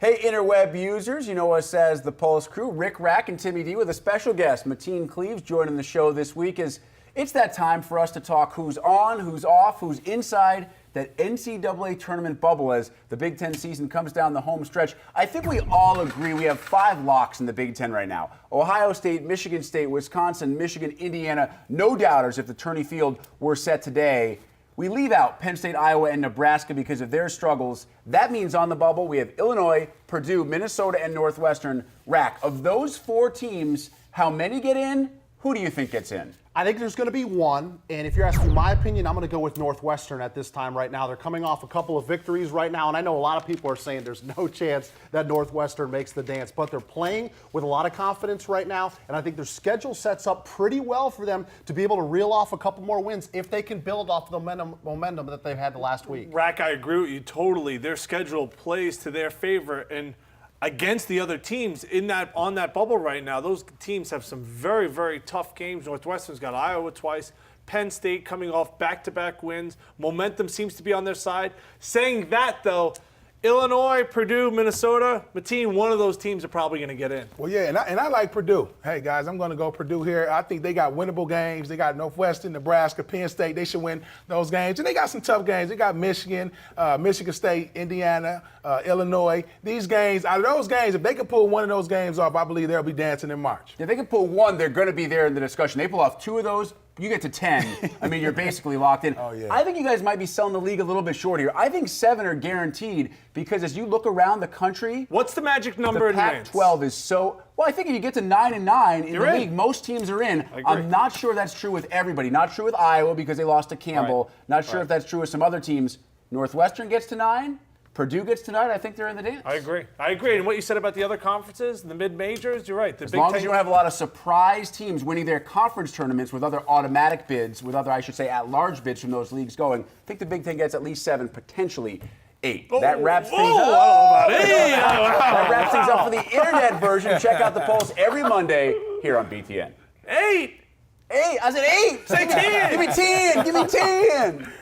Hey, interweb users, you know us as the Pulse Crew, Rick, Rack, and Timmy D with a special guest, Mateen Cleaves, joining the show this week. It's that time for us to talk who's on, who's off, who's inside that NCAA Tournament bubble as the Big Ten season comes down the home stretch. I think we all agree we have 5 locks in the Big Ten right now. Ohio State, Michigan State, Wisconsin, Michigan, Indiana, no doubters if the tourney field were set today. We leave out Penn State, Iowa, and Nebraska because of their struggles. That means on the bubble we have Illinois, Purdue, Minnesota, and Northwestern. Rack, of those 4 teams, how many get in? Who do you think gets in? I think there's going to be one, and if you're asking my opinion, I'm going to go with Northwestern at this time right now. They're coming off a couple of victories right now, and I know a lot of people are saying there's no chance that Northwestern makes the dance, but they're playing with a lot of confidence right now, and I think their schedule sets up pretty well for them to be able to reel off a couple more wins if they can build off the momentum that they've had the last week. Rack, I agree with you totally. Their schedule plays to their favor, and against the other teams on that bubble right now, those teams have some very, very tough games. Northwestern's got Iowa twice. Penn State coming off back-to-back wins. Momentum seems to be on their side. Saying that, though, Illinois, Purdue, Minnesota, Mateen, one of those teams are probably going to get in. Well, yeah, and I like Purdue. Hey, guys, I'm going to go Purdue here. I think they got winnable games. They got Northwestern, Nebraska, Penn State. They should win those games. And they got some tough games. They got Michigan, Michigan State, Indiana, Illinois. These games, out of those games, if they can pull one of those games off, I believe they'll be dancing in March. If they can pull one, they're going to be there in the discussion. They pull off 2 of those, you get to 10. I mean, you're basically locked in. Oh, yeah. I think you guys might be selling the league a little bit short here. I think 7 are guaranteed because as you look around the country, what's the magic number in wins? The Pac-12 is so. Well, I think if you get to 9-9 in the league, most teams are in. I'm not sure that's true with everybody. Not true with Iowa because they lost to Campbell. Right. Not sure if that's true with some other teams. Northwestern gets to 9. Purdue gets to 9. I think they're in the dance. I agree. And what you said about the other conferences, the mid-majors, you're right. As long as you don't have a lot of surprise teams winning their conference tournaments with other automatic bids, with other, I should say, at-large bids from those leagues going, I think the Big Ten gets at least 7, potentially 8. That wraps things up. That wraps things up for the internet version. Check out the Pulse every Monday here on BTN. 8! 8! I said 8! Say 10! Give me 10! Give me 10!